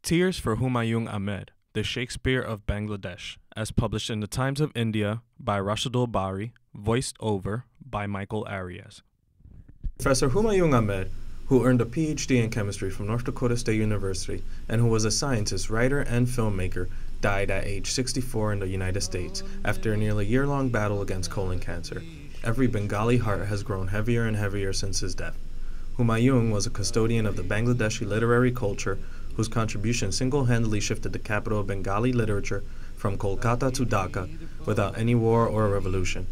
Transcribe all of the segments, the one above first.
Tears for Humayun Ahmed, the Shakespeare of Bangladesh, as published in the Times of India by Rashidul Bari, voiced over by Michael Arias. Professor Humayun Ahmed, who earned a PhD in chemistry from North Dakota State University and who was a scientist, writer, and filmmaker, died at age 64 in the United States after a nearly year-long battle against colon cancer. Every Bengali heart has grown heavier and heavier since his death. Humayun was a custodian of the Bangladeshi literary culture whose contribution single-handedly shifted the capital of Bengali literature from Kolkata to Dhaka without any war or revolution.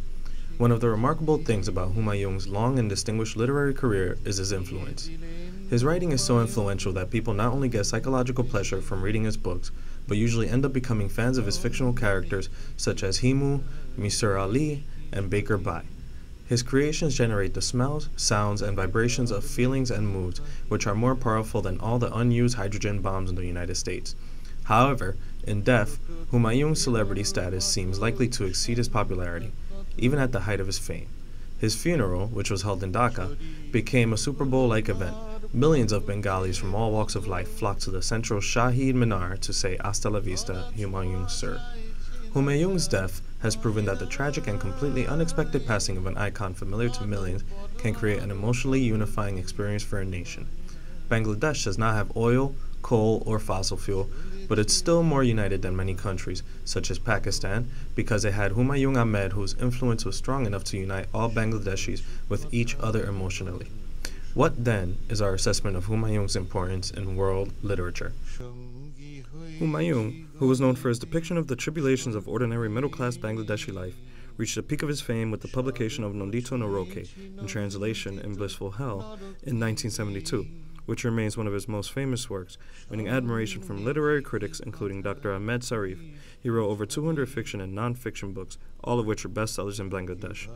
One of the remarkable things about Humayun's long and distinguished literary career is his influence. His writing is so influential that people not only get psychological pleasure from reading his books, but usually end up becoming fans of his fictional characters such as Himu, Mr. Ali, and Baker Bai. His creations generate the smells, sounds, and vibrations of feelings and moods, which are more powerful than all the unused hydrogen bombs in the United States. However, in death, Humayun's celebrity status seems likely to exceed his popularity, even at the height of his fame. His funeral, which was held in Dhaka, became a Super Bowl-like event. Millions of Bengalis from all walks of life flocked to the central Shahid Minar to say "Hasta la vista, Humayun Sir." Humayun's death has proven that the tragic and completely unexpected passing of an icon familiar to millions can create an emotionally unifying experience for a nation. Bangladesh does not have oil, coal, or fossil fuel, but it's still more united than many countries, such as Pakistan, because it had Humayun Ahmed, whose influence was strong enough to unite all Bangladeshis with each other emotionally. What then is our assessment of Humayun's importance in world literature? Humayun, who was known for his depiction of the tribulations of ordinary middle-class Bangladeshi life, reached the peak of his fame with the publication of Nondito Noroke, in translation in Blissful Hell, in 1972, which remains one of his most famous works, winning admiration from literary critics including Dr. Ahmed Sarif. He wrote over 200 fiction and non-fiction books, all of which are bestsellers in Bangladesh.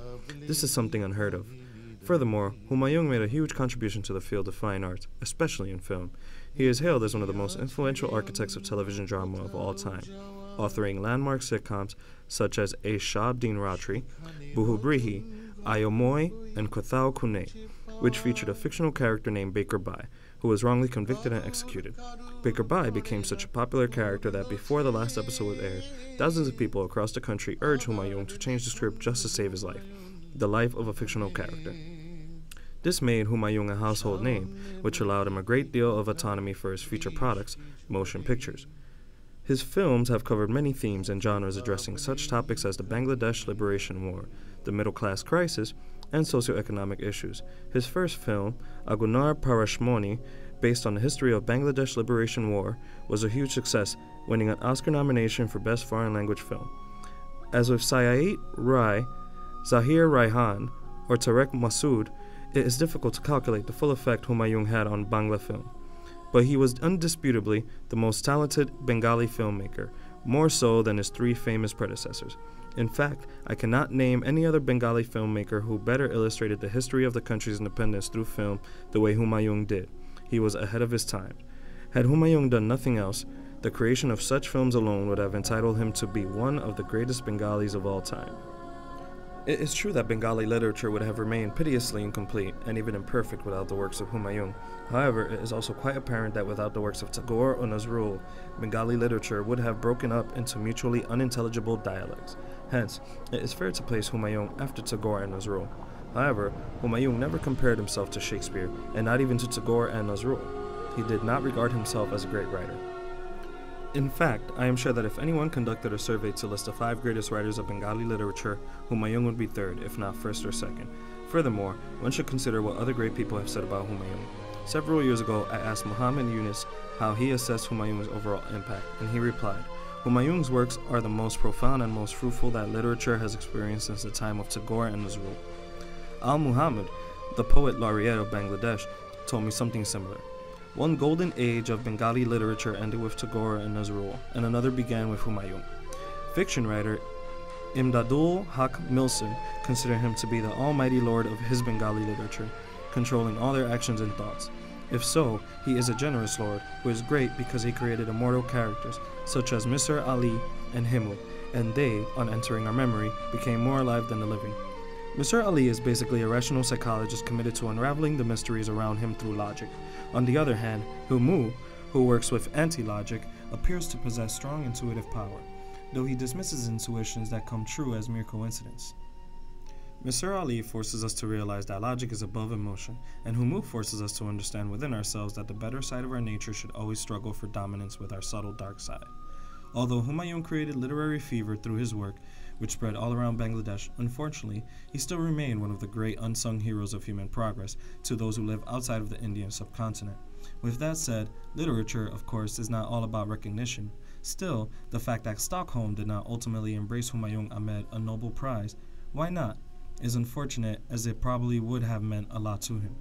This is something unheard of. Furthermore, Humayun made a huge contribution to the field of fine arts, especially in film. He is hailed as one of the most influential architects of television drama of all time, authoring landmark sitcoms such as A Shab Din Ratri, Buhubrihi, Ayomoy, and Kothao Kune, which featured a fictional character named Baker Bai, who was wrongly convicted and executed. Baker Bai became such a popular character that before the last episode was aired, thousands of people across the country urged Humayun to change the script just to save his life, the life of a fictional character. This made Humayun a household name, which allowed him a great deal of autonomy for his future products, motion pictures. His films have covered many themes and genres addressing such topics as the Bangladesh Liberation War, the middle-class crisis, and socioeconomic issues. His first film, Agunar Parashmoni, based on the history of Bangladesh Liberation War, was a huge success, winning an Oscar nomination for Best Foreign Language Film. As with Sayait Rai, Zahir Raihan, or Tarek Masood, it is difficult to calculate the full effect Humayun had on Bangla film. But he was undisputably the most talented Bengali filmmaker, more so than his three famous predecessors. In fact, I cannot name any other Bengali filmmaker who better illustrated the history of the country's independence through film the way Humayun did. He was ahead of his time. Had Humayun done nothing else, the creation of such films alone would have entitled him to be one of the greatest Bengalis of all time. It is true that Bengali literature would have remained piteously incomplete and even imperfect without the works of Humayun. However, it is also quite apparent that without the works of Tagore or Nazrul, Bengali literature would have broken up into mutually unintelligible dialects. Hence, it is fair to place Humayun after Tagore and Nazrul. However, Humayun never compared himself to Shakespeare, and not even to Tagore and Nazrul. He did not regard himself as a great writer. In fact, I am sure that if anyone conducted a survey to list the 5 greatest writers of Bengali literature, Humayun would be third, if not first or second. Furthermore, one should consider what other great people have said about Humayun. Several years ago, I asked Muhammad Yunus how he assessed Humayun's overall impact, and he replied, "Humayun's works are the most profound and most fruitful that literature has experienced since the time of Tagore and Nazrul." Muhammad, the Poet Laureate of Bangladesh, told me something similar. One golden age of Bengali literature ended with Tagore and Nazrul, and another began with Humayun. Fiction writer Imdadul Haq Milson considered him to be the almighty lord of his Bengali literature, controlling all their actions and thoughts. If so, he is a generous lord who is great because he created immortal characters such as Mr. Ali and Himu, and they, on entering our memory, became more alive than the living. Mr. Ali is basically a rational psychologist committed to unraveling the mysteries around him through logic. On the other hand, Humu, who works with anti-logic, appears to possess strong intuitive power, though he dismisses intuitions that come true as mere coincidence. Mr. Ali forces us to realize that logic is above emotion, and Humu forces us to understand within ourselves that the better side of our nature should always struggle for dominance with our subtle dark side. Although Humayun created literary fever through his work, which spread all around Bangladesh, unfortunately, he still remained one of the great unsung heroes of human progress to those who live outside of the Indian subcontinent. With that said, literature, of course, is not all about recognition. Still, the fact that Stockholm did not ultimately embrace Humayun Ahmed a Nobel Prize, why not, is unfortunate, as it probably would have meant a lot to him.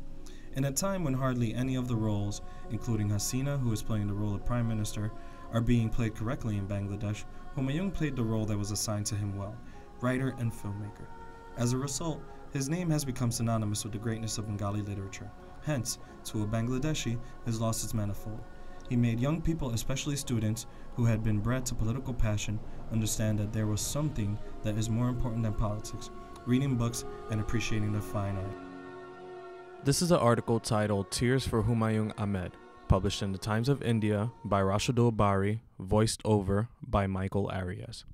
In a time when hardly any of the roles, including Hasina, who is playing the role of Prime Minister, are being played correctly in Bangladesh, Humayun played the role that was assigned to him well, writer and filmmaker. As a result, his name has become synonymous with the greatness of Bengali literature. Hence, to a Bangladeshi, his loss is manifold. He made young people, especially students, who had been bred to political passion, understand that there was something that is more important than politics, reading books and appreciating the fine art. This is an article titled Tears for Humayun Ahmed, published in the Times of India by Rashidul Bari, voiced over by Michael Arias.